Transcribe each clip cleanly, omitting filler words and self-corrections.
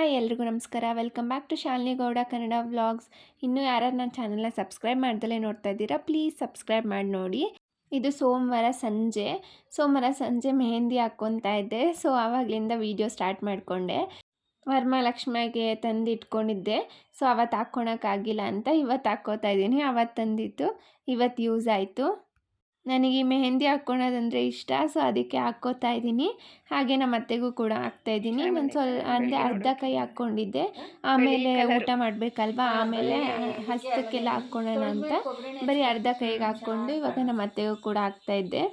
Hi ಎಲ್ರಿಗೂ ನಮಸ್ಕಾರ. Welcome back to Shalini Gowda Kannada vlogs. ಇನ್ನೂ ಯಾರು ನನ್ನ ಚಾನಲ್ನ ಸಬ್ಸ್ಕ್ರೈಬ್ ಮಾಡ್ದಲೇ ನೋಡ್ತಾ ಇದ್ದೀರಾ, ಪ್ಲೀಸ್ ಸಬ್ಸ್ಕ್ರೈಬ್ ಮಾಡಿ ನೋಡಿ. ಇದು ಸೋಮವಾರ ಸಂಜೆ ಮೆಹಂದಿ ಹಾಕ್ಕೊತಾ ಇದ್ದೆ. ಸೊ ಆವಾಗಲಿಂದ ವೀಡಿಯೋ ಸ್ಟಾರ್ಟ್ ಮಾಡಿಕೊಂಡೆ. ವರಮಹಾಲಕ್ಷ್ಮಿಗೆ ತಂದು ಇಟ್ಕೊಂಡಿದ್ದೆ. ಸೊ ಅವತ್ತು ಹಾಕ್ಕೊಳಕ್ಕಾಗಿಲ್ಲ ಅಂತ ಇವತ್ತು ಹಾಕ್ಕೋತಾ ಇದ್ದೀನಿ. ಅವತ್ತು ತಂದಿತ್ತು, ಇವತ್ತು ಯೂಸ್ ಆಯಿತು. ನನಗೆ ಈ ಮೆಹಂದಿ ಹಾಕ್ಕೊಳೋದಂದರೆ ಇಷ್ಟ. ಸೊ ಅದಕ್ಕೆ ಹಾಕ್ಕೋತಾ ಇದ್ದೀನಿ. ಹಾಗೆ ನಮ್ಮ ಅತ್ತೆಗೂ ಕೂಡ ಹಾಕ್ತಾಯಿದ್ದೀನಿ. ನಾನು ಅಂದರೆ ಅರ್ಧ ಕೈ ಹಾಕ್ಕೊಂಡಿದ್ದೆ. ಆಮೇಲೆ ಊಟ ಮಾಡಬೇಕಲ್ವ, ಆಮೇಲೆ ಹಸ್ತಕ್ಕೆಲ್ಲ ಹಾಕ್ಕೊಳ್ಳೋಣ ಅಂತ ಬರೀ ಅರ್ಧ ಕೈಗೆ ಹಾಕ್ಕೊಂಡು ಇವಾಗ ನಮ್ಮ ಅತ್ತೆಗೂ ಕೂಡ ಹಾಕ್ತಾಯಿದ್ದೆ.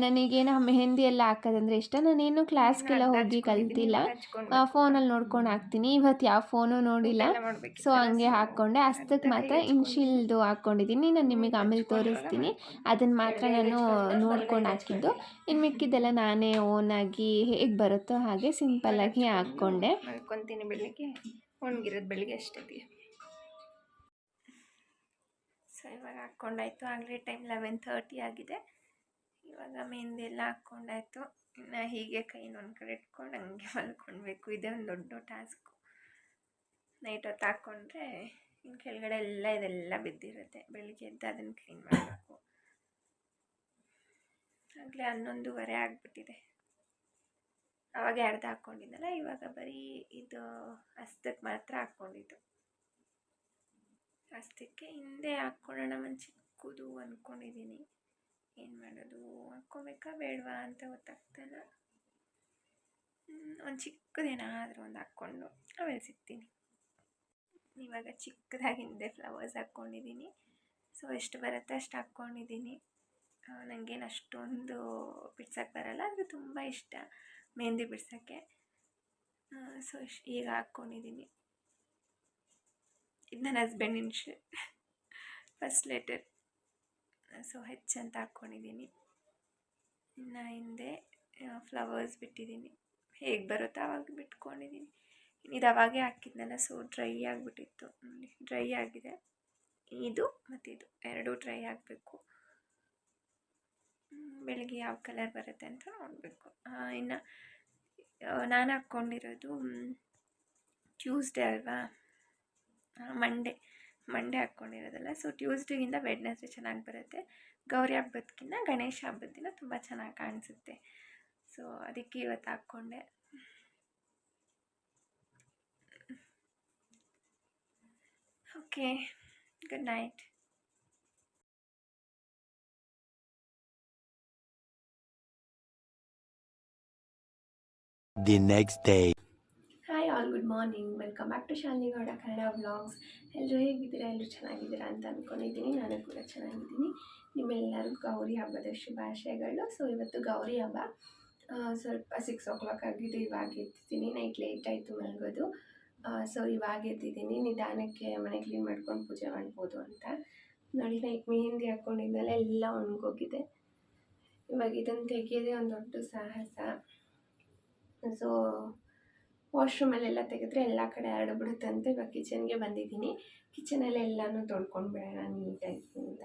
ನನಗೇನೋ ಮೆಹಂದಿ ಎಲ್ಲ ಹಾಕೋದಂದರೆ ಇಷ್ಟ. ನಾನೇನು ಕ್ಲಾಸ್ಗೆಲ್ಲ ಹೋಗಿ ಕಲ್ತಿಲ್ಲ, ಫೋನಲ್ಲಿ ನೋಡ್ಕೊಂಡು ಹಾಕ್ತೀನಿ. ಇವತ್ತು ಯಾವ ಫೋನು ನೋಡಿಲ್ಲ, ಸೊ ಹಂಗೆ ಹಾಕ್ಕೊಂಡೆ. ಹಸ್ತಕ್ಕೆ ಮಾತ್ರ ಇನ್ಶಿಲ್ದು ಹಾಕ್ಕೊಂಡಿದ್ದೀನಿ. ನಾನು ನಿಮಗೆ ಆಮೇಲೆ ತೋರಿಸ್ತೀನಿ. ಅದನ್ನು ಮಾತ್ರ ನಾನು ನೋಡ್ಕೊಂಡು ಹಾಕಿದ್ದು. ಇನ್ನು ಮಿಕ್ಕಿದ್ದೆಲ್ಲ ನಾನೇ ಓನಾಗಿ ಹೇಗೆ ಬರುತ್ತೋ ಹಾಗೆ ಸಿಂಪಲ್ಲಾಗಿ ಹಾಕ್ಕೊಂಡೆ. ಮಾಡ್ಕೊತೀನಿ. ಬೆಳಿಗ್ಗೆ ಒಣಗಿರೋದು ಬೆಳಿಗ್ಗೆ ಅಷ್ಟೇ. ಸೊ ಇವಾಗ ಹಾಕ್ಕೊಂಡಾಯ್ತು. ಆಗಲೇ ಟೈಮ್ 11:30 ಆಗಿದೆ. ಇವಾಗ ಮೆಹಂದಿ ಎಲ್ಲ ಹಾಕ್ಕೊಂಡಾಯ್ತು. ಇನ್ನು ಹೀಗೆ ಕೈನ ಒಂದು ಕಡೆ ಇಟ್ಕೊಂಡು ಹಂಗೆ ಮಲ್ಕೊಳ್ಬೇಕು. ಇದೇ ಒಂದು ದೊಡ್ಡ ಟಾಸ್ಕು. ನೈಟ್ ಹೊತ್ತು ಹಾಕ್ಕೊಂಡ್ರೆ ಇನ್ನು ಕೆಳಗಡೆ ಎಲ್ಲ ಇದೆಲ್ಲ ಬಿದ್ದಿರುತ್ತೆ. ಬೆಳಿಗ್ಗೆ ಎದ್ದು ಅದನ್ನು ಕ್ಲೀನ್ ಮಾಡಬೇಕು. ಆಗಲೇ 11:30 ಆಗಿಬಿಟ್ಟಿದೆ. ಆವಾಗ ಅರ್ಧ ಹಾಕ್ಕೊಂಡಿದ್ದಲ್ಲ, ಇವಾಗ ಬರೀ ಇದು ಹಸ್ತಕ್ಕೆ ಮಾತ್ರ ಹಾಕ್ಕೊಂಡಿದ್ದು. ಹಸ್ತಕ್ಕೆ ಹಿಂದೆ ಹಾಕ್ಕೊಳ್ಳೋಣ ಒಂದು ಚಿಕ್ಕದು ಅಂದ್ಕೊಂಡಿದ್ದೀನಿ. ಏನು ಮಾಡೋದು, ಹಾಕ್ಕೋಬೇಕಾ ಬೇಡವಾ ಅಂತ ಗೊತ್ತಾಗ್ತಾಯಿಲ್ಲ. ಒಂದು ಚಿಕ್ಕದೇನಾದರೂ ಒಂದು ಹಾಕ್ಕೊಂಡು ಆಮೇಲೆ ಸಿಗ್ತೀನಿ. ಇವಾಗ ಚಿಕ್ಕದಾಗಿ ಹಿಂದೆ ಫ್ಲವರ್ಸ್ ಹಾಕ್ಕೊಂಡಿದ್ದೀನಿ. ಸೊ ಎಷ್ಟು ಬರುತ್ತೆ ಅಷ್ಟು ಹಾಕ್ಕೊಂಡಿದ್ದೀನಿ. ನನಗೇನು ಅಷ್ಟೊಂದು ಬಿಡ್ಸೋಕ್ಕೆ ಬರಲ್ಲ, ಅದು ತುಂಬ ಇಷ್ಟ ಮೆಹಂದಿ ಬಿಡ್ಸೋಕ್ಕೆ. ಸೊ ಈಗ ಹಾಕ್ಕೊಂಡಿದ್ದೀನಿ. ಇದು ನನ್ನ ಹಸ್ಬೆಂಡಿನ ಫಸ್ಟ್ ಲೆಟರ್. ಸೊ ಹೆಚ್ ಅಂತ ಹಾಕ್ಕೊಂಡಿದ್ದೀನಿ. ಇನ್ನು ಹಿಂದೆ ಫ್ಲವರ್ಸ್ ಬಿಟ್ಟಿದ್ದೀನಿ. ಹೇಗೆ ಬರುತ್ತೋ ಆವಾಗ ಬಿಟ್ಕೊಂಡಿದ್ದೀನಿ. ಇದು ಅವಾಗೇ ಹಾಕಿದ್ನಲ್ಲ, ಸೊ ಡ್ರೈ ಆಗಿಬಿಟ್ಟಿತ್ತು. ಡ್ರೈ ಆಗಿದೆ. ಇದು ಮತ್ತು ಇದು ಎರಡೂ ಡ್ರೈ ಆಗಬೇಕು. ಬೆಳಗ್ಗೆ ಯಾವ ಕಲರ್ ಬರುತ್ತೆ ಅಂತ ನೋಡಬೇಕು. ಇನ್ನು ನಾನು ಹಾಕ್ಕೊಂಡಿರೋದು ಟ್ಯೂಸ್ಡೇ ಅಲ್ವಾ, ಮಂಡೇ ಹಾಕ್ಕೊಂಡಿರೋದಲ್ಲ. ಸೊ ಟ್ಯೂಸ್ಡೇಗಿಂತ ವೆಡ್ನೆಸ್ಡೇ ಚೆನ್ನಾಗಿ ಬರುತ್ತೆ. ಗೌರಿ ಹಬ್ಬದಕ್ಕಿಂತ ಗಣೇಶ ಹಬ್ಬದ ದಿನ ತುಂಬ ಚೆನ್ನಾಗಿ ಕಾಣಿಸುತ್ತೆ. ಸೊ ಅದಕ್ಕೆ ಇವತ್ತು ಹಾಕ್ಕೊಂಡೆ. Okay, good night. The next day. Hi all, good morning. Welcome back to Shalini Gowda Kannada vlogs. ಎಲ್ಲರೂ ಹೇಗಿದ್ದೀರಾ? ಎಲ್ಲರೂ ಚೆನ್ನಾಗಿದ್ದೀರಾ ಅಂತ ಅಂದ್ಕೊಂಡಿದ್ದೀನಿ. ನಾನು ಕೂಡ ಚೆನ್ನಾಗಿದ್ದೀನಿ. ನಿಮ್ಮೆಲ್ಲರಿಗೂ ಗೌರಿ ಹಬ್ಬದ ಶುಭಾಶಯಗಳು. ಸೊ ಇವತ್ತು ಗೌರಿ ಹಬ್ಬ. ಸ್ವಲ್ಪ 6 o'clock ಆಗಿದೆ. ಇವಾಗ ಎದ್ದಿದ್ದೀನಿ. ನೈಟ್ ಲೇಟ್ ಆಯಿತು ಮಲಗೋದು. ಸೊ ಇವಾಗ ಎದ್ದಿದ್ದೀನಿ. ನಿಧಾನಕ್ಕೆ ಮನೆ ಕ್ಲೀನ್ ಮಾಡ್ಕೊಂಡು ಪೂಜೆ ಮಾಡ್ಬೋದು ಅಂತ. ನೋಡಿ, ನೈಟ್ ಮೆಹಂದಿ ಹಾಕ್ಕೊಂಡಿದ್ದೆಲ್ಲ ಎಲ್ಲ ಒಣಗೋಗಿದೆ. ಇವಾಗ ಇದನ್ನು ತೆಗೆಯೋದೇ ಒಂದು ದೊಡ್ಡ ಸಾಹಸ. ಸೊ ವಾಶ್ರೂಮಲ್ಲೆಲ್ಲ ತೆಗೆದ್ರೆ ಎಲ್ಲ ಕಡೆ ಹರಡ್ಬಿಡುತ್ತಂತೆ. ಇವಾಗ ಕಿಚನ್ಗೆ ಬಂದಿದ್ದೀನಿ. ಕಿಚನಲ್ಲಿ ಎಲ್ಲನೂ ತೊಳ್ಕೊಂಡು ಬಿಡೋಣ ನೀಟಾಗಿ ಅಂತ.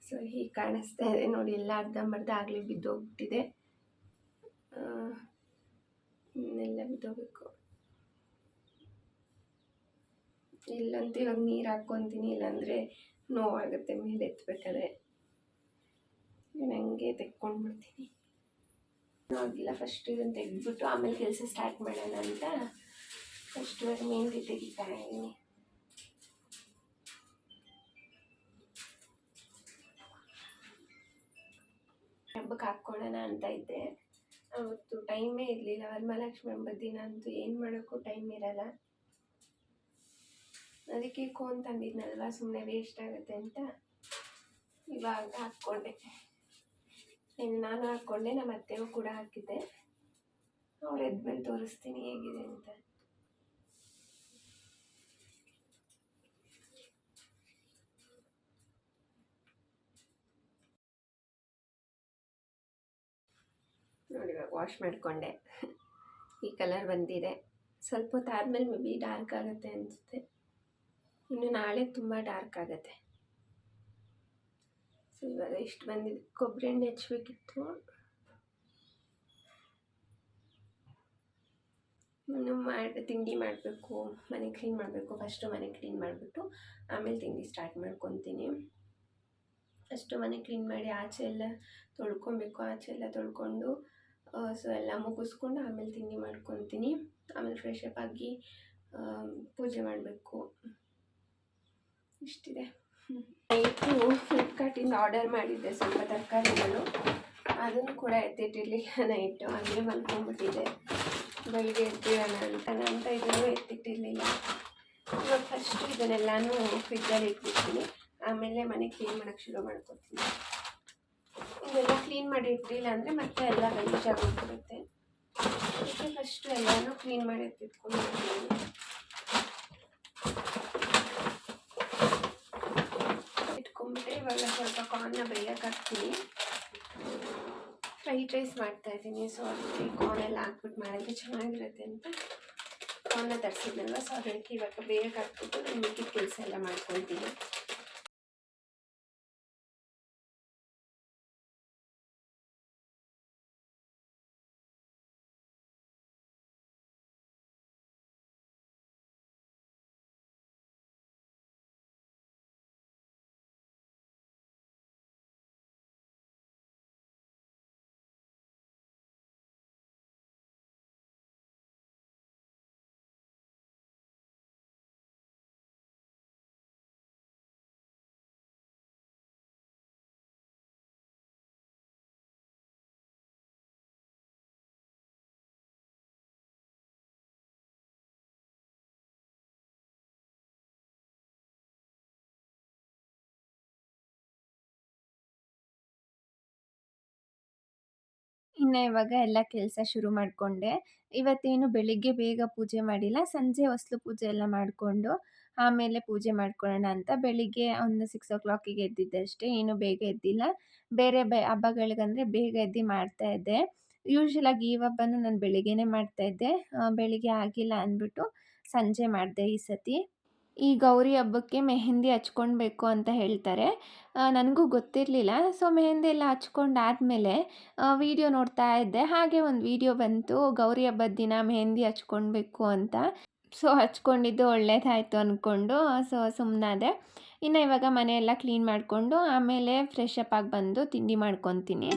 ಸೊ ಹೀಗೆ ಕಾಣಿಸ್ತಾ ಇದೆ ನೋಡಿ. ಎಲ್ಲ ಅರ್ಧಂಬರ್ಧ ಆಗಲಿ ಬಿದ್ದೋಗ್ಬಿಟ್ಟಿದೆ. ಇನ್ನೆಲ್ಲ ಬಿದ್ದೋಗ್ಬೇಕು. ಇಲ್ಲಂತೂ ಇವಾಗ ನೀರು ಹಾಕ್ಕೊತೀನಿ, ಇಲ್ಲಾಂದರೆ ನೋವಾಗುತ್ತೆ ಮೇಲೆ ಎತ್ತಬೇಕಾದ್ರೆ. ನನಗೆ ತೆಕ್ಕೊಂಡ್ಬಿಡ್ತೀನಿ. ಆಗಿಲ್ಲ, ಫಸ್ಟ್ ಇದನ್ನು ತೆಗೆದ್ಬಿಟ್ಟು ಆಮೇಲೆ ಕೆಲಸ ಸ್ಟಾರ್ಟ್ ಮಾಡೋಣ ಅಂತ ಫಸ್ಟ್ ಇವಾಗ ಮೆಹಂದಿ ತೆಗಿತಾ ಇದ್ದೀನಿ. ಹಬ್ಬಕ್ಕೆ ಹಾಕ್ಕೊಳ್ಳೋಣ ಅಂತ ಇದ್ದೆ. ಅವತ್ತು ಟೈಮೇ ಇರಲಿಲ್ಲ. ವರಮಹಾಲಕ್ಷ್ಮಿ ಹಬ್ಬದ ದಿನ ಅಂತೂ ಏನು ಮಾಡೋಕ್ಕೂ ಟೈಮ್ ಇರಲ್ಲ. ಅದಕ್ಕೆ ಕೋನ್ ತಂದಿದ್ನಲ್ವ, ಸುಮ್ಮನೆ ವೇಸ್ಟ್ ಆಗುತ್ತೆ ಅಂತ ಇವಾಗ ಹಾಕ್ಕೊಂಡೆ. ಇನ್ನು ನಾನು ಹಾಕ್ಕೊಂಡೆ, ನಮ್ಮ ಅತ್ತೆಗೂ ಕೂಡ ಹಾಕಿದ್ದೆ. ಅವ್ರು ಎದ್ಮೇಲೆ ತೋರಿಸ್ತೀನಿ ಹೇಗಿದೆ ಅಂತ. ನೋಡಿ, ಇವಾಗ ವಾಶ್ ಮಾಡಿಕೊಂಡೆ. ಈ ಕಲರ್ ಬಂದಿದೆ. ಸ್ವಲ್ಪ ಹೊತ್ತು ಆದಮೇಲೆ ಮೇ ಬಿ ಡಾರ್ಕ್ ಆಗುತ್ತೆ ಅನಿಸುತ್ತೆ. ಇನ್ನು ನಾಳೆ ತುಂಬ ಡಾರ್ಕ್ ಆಗುತ್ತೆ. ಸೊ ಇವಾಗ ಇಷ್ಟು ಬಂದಿದೆ. ಕೊಬ್ಬರಿ ಎಣ್ಣೆ ಹಚ್ಬೇಕಿತ್ತು. ಇನ್ನು ತಿಂಡಿ ಮಾಡಬೇಕು, ಮನೆ ಕ್ಲೀನ್ ಮಾಡಬೇಕು. ಫಸ್ಟು ಮನೆ ಕ್ಲೀನ್ ಮಾಡಿಬಿಟ್ಟು ಆಮೇಲೆ ತಿಂಡಿ ಸ್ಟಾರ್ಟ್ ಮಾಡ್ಕೊತೀನಿ. ಫಸ್ಟು ಮನೆ ಕ್ಲೀನ್ ಮಾಡಿ ಆಚೆ ಎಲ್ಲ ತೊಳ್ಕೊಬೇಕು. ಆಚೆ ಎಲ್ಲ ತೊಳ್ಕೊಂಡು ಸೊ ಎಲ್ಲ ಮುಗಿಸ್ಕೊಂಡು ಆಮೇಲೆ ತಿಂಡಿ ಮಾಡ್ಕೊತೀನಿ. ಆಮೇಲೆ ಫ್ರೆಶ್ ಅಪ್ ಆಗಿ ಪೂಜೆ ಮಾಡಬೇಕು. ಇಷ್ಟಿದೆ. ನೈಟು ಫ್ಲಿಪ್ಕಾರ್ಟಿಂದ ಆರ್ಡರ್ ಮಾಡಿದ್ದೆ ಸ್ವಲ್ಪ ತರಕಾರಿಗಳು, ಅದನ್ನು ಕೂಡ ಎತ್ತಿಟ್ಟಿರಲಿಲ್ಲ. ನೈಟು ಹಂಗೆ ಮಲ್ಕೊಂಡ್ಬಿಟ್ಟಿದೆ. ಬೆಳಿಗ್ಗೆ ಎತ್ತಿಡೋಣ ಅಂತ ಇದನ್ನು ಎತ್ತಿಟ್ಟಿರಲಿಲ್ಲ. ಇವಾಗ ಫಸ್ಟು ಇದನ್ನೆಲ್ಲನೂ ಫ್ರಿಜ್ಜಲ್ಲಿ ಇಟ್ಬಿಡ್ತೀನಿ. ಆಮೇಲೆ ಮನೆ ಕ್ಲೀನ್ ಮಾಡೋಕ್ಕೆ ಶುರು ಮಾಡ್ಕೊತೀನಿ. ಇದೆಲ್ಲ ಕ್ಲೀನ್ ಮಾಡಿ ಇಟ್ಟಿಲ್ಲ ಅಂದರೆ ಮತ್ತೆ ಎಲ್ಲ ಗಲೀಜಾಗೋಗ್ಬಿಡುತ್ತೆ. ಅದಕ್ಕೆ ಫಸ್ಟು ಎಲ್ಲನೂ ಕ್ಲೀನ್ ಮಾಡಿ ಎತ್ತಿಟ್ಕೊಂಡಿರ್ತೀನಿ. ಇಟ್ಕೊಂಡ್ಬಿಟ್ಟೆ ಇವಾಗ ಸ್ವಲ್ಪ ಕಾರ್ನ ಬೇಯಕ್ಕೆ ಹಾಕ್ತೀನಿ. ಫ್ರೈಡ್ ರೈಸ್ ಮಾಡ್ತಾಯಿದ್ದೀನಿ. ಸೊ ಅದಕ್ಕೆ ಕಾರ್ನ್ ಎಲ್ಲ ಹಾಕ್ಬಿಟ್ಟು ಮಾಡಿದ್ರೆ ಚೆನ್ನಾಗಿರುತ್ತೆ ಅಂತ ಕಾರ್ನ ತರಿಸಿದ್ನಲ್ವ. ಸೊ ಅದಕ್ಕೆ ಇವಾಗ ಬೇಯಕ್ಕೆ ಹಾಕ್ಬಿಟ್ಟು ನಾನು ಮಿಕ್ಕಿದ ಕೆಲಸ ಎಲ್ಲ ಮಾಡ್ಕೊಳ್ತೀನಿ. ಇನ್ನು ಇವಾಗ ಎಲ್ಲ ಕೆಲಸ ಶುರು ಮಾಡಿಕೊಂಡೆ. ಇವತ್ತೇನು ಬೆಳಿಗ್ಗೆ ಬೇಗ ಪೂಜೆ ಮಾಡಿಲ್ಲ. ಸಂಜೆ ಹೊಸ್ಲು ಪೂಜೆ ಎಲ್ಲ ಮಾಡಿಕೊಂಡು ಆಮೇಲೆ ಪೂಜೆ ಮಾಡ್ಕೊಳ್ಳೋಣ ಅಂತ ಬೆಳಿಗ್ಗೆ ಒಂದು 6 ಎದ್ದಿದ್ದೆ ಅಷ್ಟೇ. ಏನು ಬೇಗ ಎದ್ದಿಲ್ಲ. ಬೇರೆ ಹಬ್ಬಗಳಿಗಂದರೆ ಬೇಗ ಎದ್ದು ಮಾಡ್ತಾಯಿದ್ದೆ. ಯೂಶ್ವಲಾಗಿ ಈ ಹಬ್ಬನೂ ನಾನು ಬೆಳಿಗ್ಗೆನೇ ಮಾಡ್ತಾಯಿದ್ದೆ. ಬೆಳಿಗ್ಗೆ ಆಗಿಲ್ಲ ಅಂದ್ಬಿಟ್ಟು ಸಂಜೆ ಮಾಡಿದೆ ಈ ಸತಿ. ಈ ಗೌರಿ ಹಬ್ಬಕ್ಕೆ ಮೆಹಂದಿ ಹಚ್ಕೊಳ್ಬೇಕು ಅಂತ ಹೇಳ್ತಾರೆ. ನನಗೂ ಗೊತ್ತಿರಲಿಲ್ಲ. ಸೊ ಮೆಹಂದಿ ಎಲ್ಲ ಹಚ್ಕೊಂಡಾದ್ಮೇಲೆ ವೀಡಿಯೋ ನೋಡ್ತಾ ಇದ್ದೆ. ಹಾಗೆ ಒಂದು ವೀಡಿಯೋ ಬಂತು, ಗೌರಿ ಹಬ್ಬದ ದಿನ ಮೆಹಂದಿ ಹಚ್ಕೊಳ್ಬೇಕು ಅಂತ. ಸೊ ಹಚ್ಕೊಂಡಿದ್ದು ಒಳ್ಳೇದಾಯಿತು ಅಂದ್ಕೊಂಡು ಸೊ ಸುಮ್ಮನಾದೆ. ಇನ್ನು ಇವಾಗ ಮನೆಯೆಲ್ಲ ಕ್ಲೀನ್ ಮಾಡಿಕೊಂಡು ಆಮೇಲೆ ಫ್ರೆಶ್ ಅಪ್ ಆಗಿ ಬಂದು ತಿಂಡಿ ಮಾಡ್ಕೊತೀನಿ.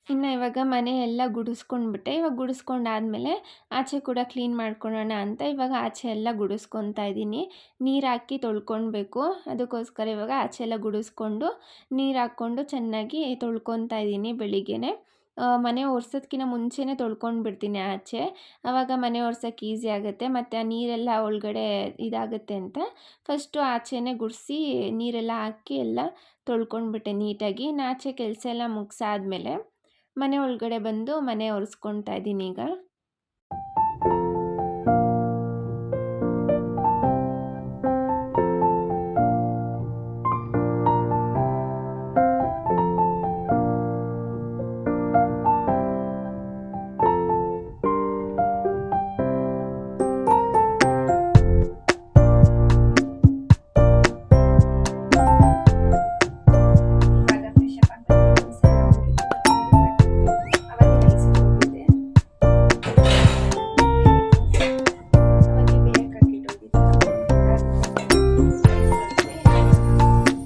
ಇನ್ನು ಇವಾಗ ಮನೆ ಎಲ್ಲ ಗುಡಿಸ್ಕೊಂಡ್ಬಿಟ್ಟೆ. ಇವಾಗ ಗುಡಿಸ್ಕೊಂಡಾದ್ಮೇಲೆ ಆಚೆ ಕೂಡ ಕ್ಲೀನ್ ಮಾಡ್ಕೊಳ್ಳೋಣ ಅಂತ ಇವಾಗ ಆಚೆ ಎಲ್ಲ ಗುಡಿಸ್ಕೊತಾ ಇದ್ದೀನಿ. ನೀರು ಹಾಕಿ ತೊಳ್ಕೊಳ್ಬೇಕು. ಅದಕ್ಕೋಸ್ಕರ ಇವಾಗ ಆಚೆ ಎಲ್ಲ ಗುಡಿಸ್ಕೊಂಡು ನೀರು ಹಾಕ್ಕೊಂಡು ಚೆನ್ನಾಗಿ ತೊಳ್ಕೊತಾ ಇದ್ದೀನಿ ಬೆಳಿಗ್ಗೆನೆ. ಮನೆ ಒರ್ಸೋದ್ಕಿಂತ ಮುಂಚೆನೇ ತೊಳ್ಕೊಂಡು ಬಿಡ್ತೀನಿ ಆಚೆ. ಆವಾಗ ಮನೆ ಒರ್ಸೋಕ್ಕೆ ಈಸಿ ಆಗುತ್ತೆ. ಮತ್ತು ಆ ನೀರೆಲ್ಲ ಒಳಗಡೆ ಇದಾಗುತ್ತೆ ಅಂತ ಫಸ್ಟು ಆಚೆನೇ ಗುಡಿಸಿ ನೀರೆಲ್ಲ ಹಾಕಿ ಎಲ್ಲ ತೊಳ್ಕೊಂಡ್ಬಿಟ್ಟೆ ನೀಟಾಗಿ. ಇನ್ನು ಆಚೆ ಕೆಲಸ ಎಲ್ಲ ಮುಗಿಸಾದ್ಮೇಲೆ ಮನೆ ಒಳಗಡೆ ಬಂದು ಮನೆ ಒರೆಸ್ಕೊಳ್ತಾ ಇದ್ದೀನಿ ಈಗ. ಇವಾಗ ಫ್ರೆಶ್ ಅಪ್ ಆಗ್ಬೇಕು, ಸಣ್ಣ ಮುಗಿತು, ಅವಾಗೆ ರೈಸಿಗೆ ಹೋಗಿದ್ದೆ. ಅವಾಗೆ ಬೇಯಕ್ಕೆ ಹಾಕಿಟ್ಟು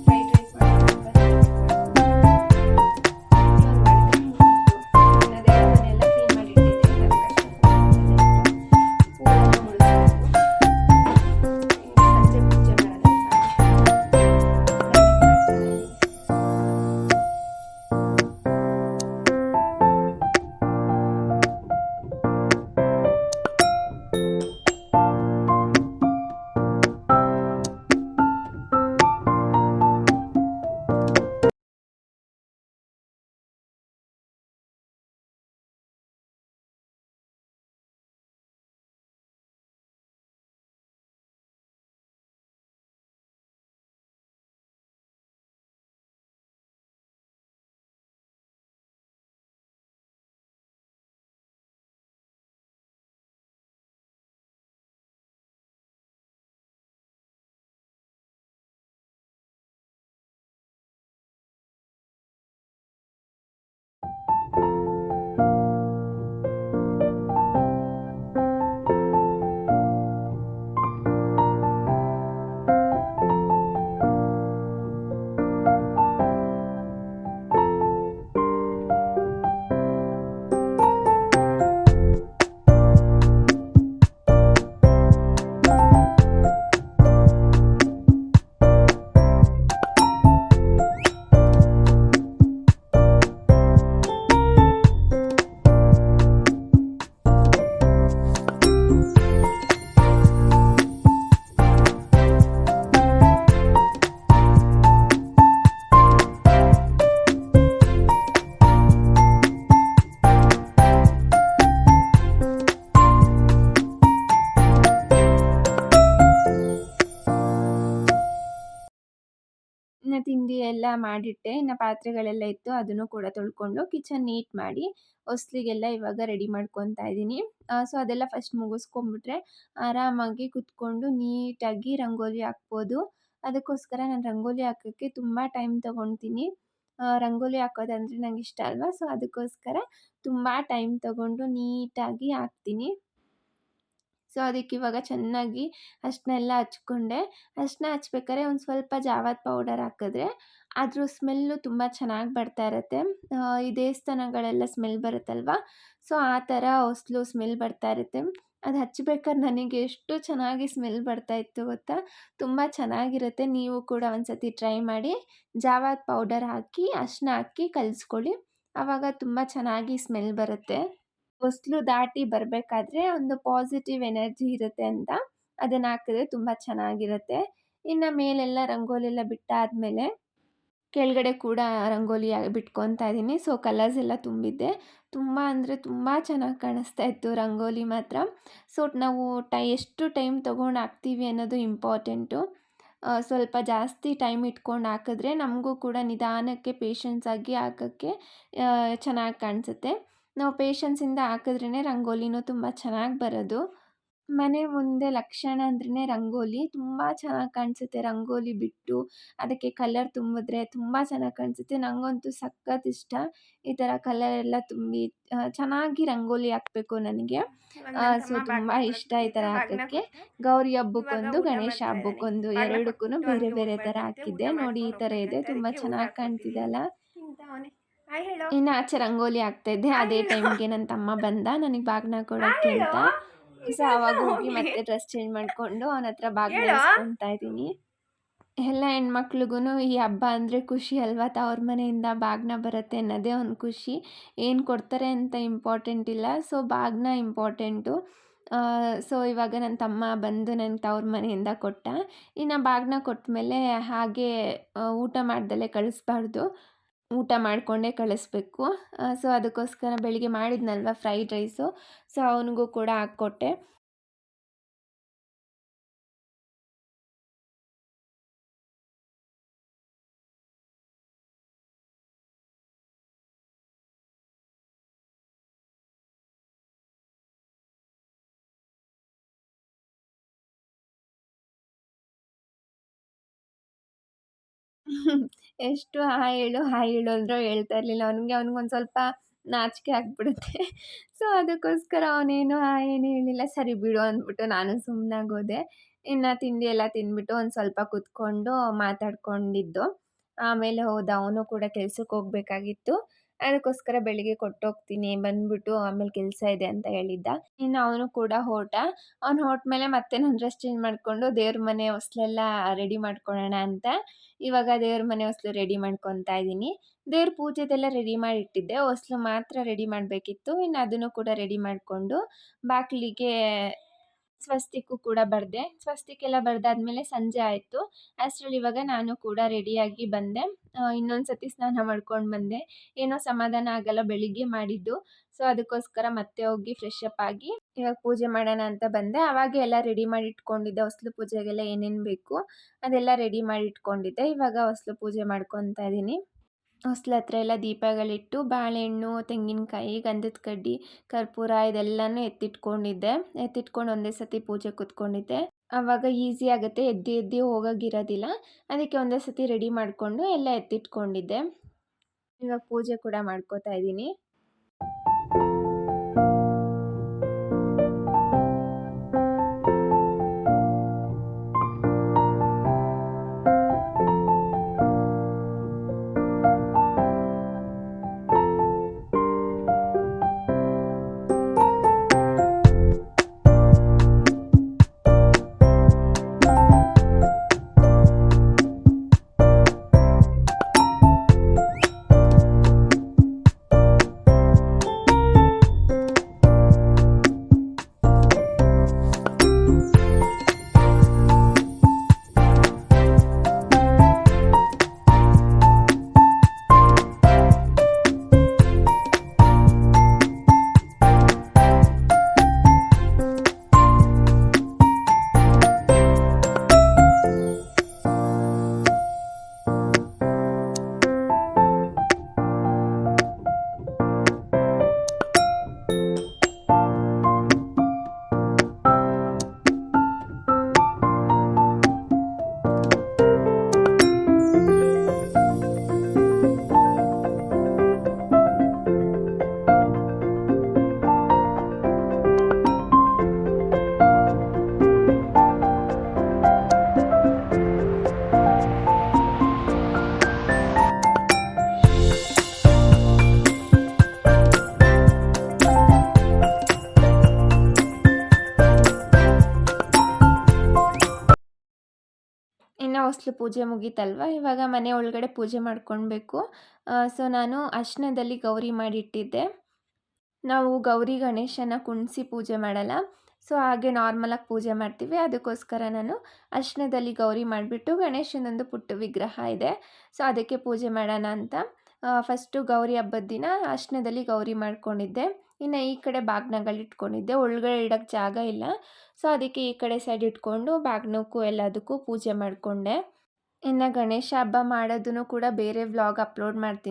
ಫ್ರೈಡ್ ರೈಸ್ ಮನೆಯೆಲ್ಲ ಕ್ಲೀನ್ ಮಾಡಿ ಇಟ್ಟಿದ್ದೆ. ಹೂವನ್ನು ಮುಡಿಸ್ಬೇಕು, ಸಂಜೆ ಪೂಜೆ ಮಾಡೋದಲ್ಲ. ಇನ್ನು ತಿಂಡಿ ಎಲ್ಲ ಮಾಡಿಟ್ಟೆ. ಇನ್ನು ಪಾತ್ರೆಗಳೆಲ್ಲ ಇತ್ತು, ಅದನ್ನು ಕೂಡ ತೊಳ್ಕೊಂಡು ಕಿಚನ್ ನೀಟ್ ಮಾಡಿ ಹೊಸ್ಲಿಗೆಲ್ಲ ಇವಾಗ ರೆಡಿ ಮಾಡ್ಕೊತಾ ಇದ್ದೀನಿ. ಸೊ ಅದೆಲ್ಲ ಫಸ್ಟ್ ಮುಗಿಸ್ಕೊಂಬಿಟ್ರೆ ಆರಾಮಾಗಿ ಕುತ್ಕೊಂಡು ನೀಟಾಗಿ ರಂಗೋಲಿ ಹಾಕ್ಬೋದು. ಅದಕ್ಕೋಸ್ಕರ ನಾನು ರಂಗೋಲಿ ಹಾಕೋಕ್ಕೆ ತುಂಬ ಟೈಮ್ ತೊಗೊಳ್ತೀನಿ. ರಂಗೋಲಿ ಹಾಕೋದಂದರೆ ನಂಗೆ ಇಷ್ಟ ಅಲ್ವಾ, ಸೊ ಅದಕ್ಕೋಸ್ಕರ ತುಂಬ ಟೈಮ್ ತೊಗೊಂಡು ನೀಟಾಗಿ ಹಾಕ್ತೀನಿ. ಸೊ ಅದಕ್ಕೆ ಇವಾಗ ಚೆನ್ನಾಗಿ ಅರಿಶಿನ ಎಲ್ಲ ಹಚ್ಕೊಂಡೆ. ಅರಿಶಿನ ಹಚ್ಬೇಕಾದ್ರೆ ಒಂದು ಸ್ವಲ್ಪ ಜಾವದ ಪೌಡರ್ ಹಾಕಿದ್ರೆ ಅದ್ರ ಸ್ಮೆಲ್ಲು ತುಂಬ ಚೆನ್ನಾಗಿ ಬರ್ತಾ ಇರುತ್ತೆ. ಈ ದೇವಸ್ಥಾನಗಳೆಲ್ಲ ಸ್ಮೆಲ್ ಬರುತ್ತಲ್ವ, ಸೊ ಆ ಥರ ಹೊಸ್ಲು ಸ್ಮೆಲ್ ಬರ್ತಾ ಇರುತ್ತೆ. ಅದು ಹಚ್ಬೇಕಾದ್ರೆ ನನಗೆ ಎಷ್ಟು ಚೆನ್ನಾಗಿ ಸ್ಮೆಲ್ ಬರ್ತಾ ಇತ್ತು ಗೊತ್ತಾ, ತುಂಬ ಚೆನ್ನಾಗಿರುತ್ತೆ. ನೀವು ಕೂಡ ಒಂದ್ಸತಿ ಟ್ರೈ ಮಾಡಿ. ಜಾವದ ಪೌಡರ್ ಹಾಕಿ ಅರಿಶಿನ ಹಾಕಿ ಕಲಿಸ್ಕೊಳ್ಳಿ, ಆವಾಗ ತುಂಬ ಚೆನ್ನಾಗಿ ಸ್ಮೆಲ್ ಬರುತ್ತೆ. ಹೊಸ್ಲು ದಾಟಿ ಬರಬೇಕಾದ್ರೆ ಒಂದು ಪಾಸಿಟಿವ್ ಎನರ್ಜಿ ಇರುತ್ತೆ ಅಂತ ಅದನ್ನು ಹಾಕಿದ್ರೆ ತುಂಬ ಚೆನ್ನಾಗಿರುತ್ತೆ. ಇನ್ನು ಮೇಲೆಲ್ಲ ರಂಗೋಲಿ ಎಲ್ಲ ಬಿಟ್ಟಾದಮೇಲೆ ಕೆಳಗಡೆ ಕೂಡ ರಂಗೋಲಿ ಬಿಟ್ಕೊತಾ ಇದ್ದೀನಿ. ಸೊ ಕಲರ್ಸ್ ಎಲ್ಲ ತುಂಬಿದ್ದೆ. ತುಂಬ ಅಂದರೆ ತುಂಬ ಚೆನ್ನಾಗಿ ಕಾಣಿಸ್ತಾ ಇತ್ತು ರಂಗೋಲಿ ಮಾತ್ರ. ಸೊ ನಾವು ಎಷ್ಟು ಟೈಮ್ ತೊಗೊಂಡು ಹಾಕ್ತೀವಿ ಅನ್ನೋದು ಇಂಪಾರ್ಟೆಂಟು. ಸ್ವಲ್ಪ ಜಾಸ್ತಿ ಟೈಮ್ ಇಟ್ಕೊಂಡು ಹಾಕಿದ್ರೆ ನಮಗೂ ಕೂಡ ನಿಧಾನಕ್ಕೆ ಪೇಷನ್ಸಾಗಿ ಹಾಕೋಕ್ಕೆ ಚೆನ್ನಾಗಿ ಕಾಣಿಸುತ್ತೆ. ನಾವು ಪೇಷನ್ಸಿಂದ ಹಾಕಿದ್ರೇ ರಂಗೋಲಿನೂ ತುಂಬ ಚೆನ್ನಾಗಿ ಬರೋದು. ಮನೆ ಮುಂದೆ ಲಕ್ಷಣ ಅಂದ್ರೇ ರಂಗೋಲಿ ತುಂಬ ಚೆನ್ನಾಗಿ ಕಾಣಿಸುತ್ತೆ. ರಂಗೋಲಿ ಬಿಟ್ಟು ಅದಕ್ಕೆ ಕಲರ್ ತುಂಬಿದ್ರೆ ತುಂಬ ಚೆನ್ನಾಗಿ ಕಾಣಿಸುತ್ತೆ. ನನಗಂತೂ ಸಖತ್ ಇಷ್ಟ ಈ ಥರ ಕಲರ್ ಎಲ್ಲ ತುಂಬಿ ಚೆನ್ನಾಗಿ ರಂಗೋಲಿ ಹಾಕಬೇಕು ನನಗೆ. ಸೊ ತುಂಬ ಇಷ್ಟ ಈ ಥರ ಹಾಕೋಕ್ಕೆ. ಗೌರಿ ಹಬ್ಬಕ್ಕೊಂದು, ಗಣೇಶ ಹಬ್ಬಕ್ಕೊಂದು ಎರಡಕ್ಕೂ ಬೇರೆ ಬೇರೆ ಥರ ಹಾಕಿದ್ದೆ. ನೋಡಿ ಈ ಥರ ಇದೆ, ತುಂಬ ಚೆನ್ನಾಗಿ ಕಾಣ್ತಿದೆ ಅಲ್ಲ. ಇನ್ನು ಆಚೆ ರಂಗೋಲಿ ಹಾಕ್ತಾಯಿದ್ದೆ. ಅದೇ ಟೈಮ್ಗೆ ನನ್ನ ತಮ್ಮ ಬಂದ ನನಗೆ ಬಾಗ್ನ ಕೊಡೋಕ್ಕೆ ಅಂತ. ಸೊ ಆವಾಗ ಹೋಗಿ ಮತ್ತೆ ಡ್ರೆಸ್ ಚೇಂಜ್ ಮಾಡಿಕೊಂಡು ಅವನ ಹತ್ರ ಬಾಗ್ನ ಇಸ್ಕೊತಾ ಇದ್ದೀನಿ. ಎಲ್ಲ ಹೆಣ್ಮಕ್ಳಿಗೂ ಈ ಹಬ್ಬ ಅಂದರೆ ಖುಷಿ ಅಲ್ವಾ, ತವ್ರ ಮನೆಯಿಂದ ಬಾಗ್ನ ಬರುತ್ತೆ ಅನ್ನೋದೇ ಒಂದು ಖುಷಿ. ಏನು ಕೊಡ್ತಾರೆ ಅಂತ ಇಂಪಾರ್ಟೆಂಟ್ ಇಲ್ಲ, ಸೊ ಬಾಗ್ನ ಇಂಪಾರ್ಟೆಂಟು. ಸೊ ಇವಾಗ ನನ್ನ ತಮ್ಮ ಬಂದು ನನಗೆ ತವ್ರ ಮನೆಯಿಂದ ಕೊಟ್ಟ. ಇನ್ನು ಬಾಗ್ನ ಕೊಟ್ಟ ಮೇಲೆ ಹಾಗೆ ಊಟ ಮಾಡ್ದಲೇ ಕಳಿಸ್ಬಾರ್ದು. ಊಟ ಮಾಡಿಕೊಂಡೇ ಕಳಿಸ್ಬೇಕು. ಸೊ ಅದಕ್ಕೋಸ್ಕರ ಬೆಳಿಗ್ಗೆ ಮಾಡಿದ್ನಲ್ವ ಫ್ರೈಡ್ ರೈಸು, ಸೊ ಅವನಿಗೂ ಕೂಡ ಹಾಕ್ಕೊಟ್ಟೆ. ಎಷ್ಟು ಹಾಯ್ ಹೇಳು, ಹಾಯ್ ಹೇಳು ಅಂದ್ರೂ ಹೇಳ್ತಾ ಇರ್ಲಿಲ್ಲ ಅವನಿಗೆ. ಅವ್ನಿಗೊಂದು ಸ್ವಲ್ಪ ನಾಚಿಕೆ ಆಗ್ಬಿಡುತ್ತೆ. ಸೊ ಅದಕ್ಕೋಸ್ಕರ ಅವನೇನು ಹಾಯ್ ಏನು ಹೇಳಿಲ್ಲ. ಸರಿ ಬಿಡು ಅಂದ್ಬಿಟ್ಟು ನಾನು ಸುಮ್ಮನಾಗೋದೆ. ಇನ್ನು ತಿಂಡಿ ಎಲ್ಲ ತಿಂದ್ಬಿಟ್ಟು ಒಂದು ಸ್ವಲ್ಪ ಕುತ್ಕೊಂಡು ಮಾತಾಡ್ಕೊಂಡಿದ್ದು. ಆಮೇಲೆ ಹೋದ. ಅವನು ಕೂಡ ಕೆಲ್ಸಕ್ಕೆ ಹೋಗ್ಬೇಕಾಗಿತ್ತು. ಅದಕ್ಕೋಸ್ಕರ ಬೆಳಿಗ್ಗೆ ಕೊಟ್ಟೋಗ್ತೀನಿ ಬಂದ್ಬಿಟ್ಟು ಆಮೇಲೆ ಕೆಲಸ ಇದೆ ಅಂತ ಹೇಳಿದ್ದ. ಇನ್ನು ಅವನು ಕೂಡ ಹೊರಟ. ಅವ್ನು ಹೊರಟ್ಮೇಲೆ ಮತ್ತೆ ನಾನು ಡ್ರೆಸ್ ಚೇಂಜ್ ಮಾಡಿಕೊಂಡು ದೇವ್ರ ಮನೆ ಹೊಸ್ಲೆಲ್ಲ ರೆಡಿ ಮಾಡ್ಕೊಳ್ಳೋಣ ಅಂತ ಇವಾಗ ದೇವ್ರ ಮನೆ ಹೊಸ್ಲು ರೆಡಿ ಮಾಡ್ಕೊತಾ ಇದ್ದೀನಿ. ದೇವ್ರ ಪೂಜೆದೆಲ್ಲ ರೆಡಿ ಮಾಡಿ ಇಟ್ಟಿದ್ದೆ. ಹೊಸ್ಲು ಮಾತ್ರ ರೆಡಿ ಮಾಡಬೇಕಿತ್ತು. ಇನ್ನು ಅದನ್ನು ಕೂಡ ರೆಡಿ ಮಾಡಿಕೊಂಡು ಬಾಗಿಲಿಗೆ ಸ್ವಸ್ತಿಕ್ಕು ಕೂಡ ಬರೆದೆ. ಸ್ವಸ್ತಿಕೆಲ್ಲ ಬರೆದಾದ್ಮೇಲೆ ಸಂಜೆ ಆಯಿತು. ಅಷ್ಟರಲ್ಲಿ ಇವಾಗ ನಾನು ಕೂಡ ರೆಡಿಯಾಗಿ ಬಂದೆ. ಇನ್ನೊಂದು ಸತಿ ಸ್ನಾನ ಮಾಡ್ಕೊಂಡು ಬಂದೆ. ಏನೋ ಸಮಾಧಾನ ಆಗಲ್ಲ ಬೆಳಿಗ್ಗೆ ಮಾಡಿದ್ದು. ಸೊ ಅದಕ್ಕೋಸ್ಕರ ಮತ್ತೆ ಹೋಗಿ ಫ್ರೆಶ್ ಅಪ್ ಆಗಿ ಇವಾಗ ಪೂಜೆ ಮಾಡೋಣ ಅಂತ ಬಂದೆ. ಆವಾಗೇ ಎಲ್ಲ ರೆಡಿ ಮಾಡಿ ಇಟ್ಕೊಂಡಿದ್ದೆ. ಹೊಸ್ಲು ಪೂಜೆಗೆಲ್ಲ ಏನೇನು ಬೇಕು ಅದೆಲ್ಲ ರೆಡಿ ಮಾಡಿ ಇಟ್ಕೊಂಡಿದ್ದೆ. ಇವಾಗ ಹೊಸ್ಲು ಪೂಜೆ ಮಾಡ್ಕೊತಾ ಇದ್ದೀನಿ. ಹೊಸ್ಲು ಹತ್ರ ಎಲ್ಲ ದೀಪಗಳಿಟ್ಟು ಬಾಳೆಹಣ್ಣು, ತೆಂಗಿನಕಾಯಿ, ಗಂಧದ ಕಡ್ಡಿ, ಕರ್ಪೂರ ಇದೆಲ್ಲನೂ ಎತ್ತಿಟ್ಕೊಂಡಿದ್ದೆ. ಎತ್ತಿಟ್ಕೊಂಡು ಒಂದೇ ಸತಿ ಪೂಜೆ ಕೂತ್ಕೊಂಡಿದ್ದೆ. ಆವಾಗ ಈಸಿ ಆಗುತ್ತೆ, ಎದ್ದು ಎದ್ದು ಹೋಗೋಗಿರೋದಿಲ್ಲ. ಅದಕ್ಕೆ ಒಂದೇ ಸತಿ ರೆಡಿ ಮಾಡಿಕೊಂಡು ಎಲ್ಲ ಎತ್ತಿಟ್ಕೊಂಡಿದ್ದೆ. ಇವಾಗ ಪೂಜೆ ಕೂಡ ಮಾಡ್ಕೋತಾ ಇದ್ದೀನಿ. ಹೊಸ್ಲು ಪೂಜೆ ಮುಗೀತಲ್ವ, ಇವಾಗ ಮನೆ ಒಳಗಡೆ ಪೂಜೆ ಮಾಡ್ಕೊಳ್ಬೇಕು. ಸೊ ನಾನು ಅರ್ಶಿನದಲ್ಲಿ ಗೌರಿ ಮಾಡಿಟ್ಟಿದ್ದೆ. ನಾವು ಗೌರಿ ಗಣೇಶನ ಕುಣಿಸಿ ಪೂಜೆ ಮಾಡಲ್ಲ. ಸೊ ಹಾಗೆ ನಾರ್ಮಲಾಗಿ ಪೂಜೆ ಮಾಡ್ತೀವಿ. ಅದಕ್ಕೋಸ್ಕರ ನಾನು ಅರ್ಶಿನದಲ್ಲಿ ಗೌರಿ ಮಾಡಿಬಿಟ್ಟು ಗಣೇಶನೊಂದು ಪುಟ್ಟ ವಿಗ್ರಹ ಇದೆ. ಸೊ ಅದಕ್ಕೆ ಪೂಜೆ ಮಾಡೋಣ ಅಂತ ಫಸ್ಟು ಗೌರಿ ಹಬ್ಬದ ದಿನ ಅರ್ಶಿನದಲ್ಲಿ ಗೌರಿ ಮಾಡ್ಕೊಂಡಿದ್ದೆ. ಇನ್ನು ಈ ಕಡೆ ಬಾಗ್ನಗಳು ಇಟ್ಕೊಂಡಿದ್ದೆ. ಒಳಗಡೆ ಇಡೋಕ್ಕೆ ಜಾಗ ಇಲ್ಲ. ಸೊ ಅದಕ್ಕೆ ಈ ಕಡೆ ಸೈಡ್ ಇಟ್ಕೊಂಡು ಬಾಗ್ನಕ್ಕೂ ಎಲ್ಲದಕ್ಕೂ ಪೂಜೆ ಮಾಡಿಕೊಂಡೆ. ಇನ್ನು ಗಣೇಶ ಹಬ್ಬ ಮಾಡೋದನ್ನು ಕೂಡ ಬೇರೆ ವ್ಲಾಗ್ ಅಪ್ಲೋಡ್ ಮಾಡ್ತೀನಿ.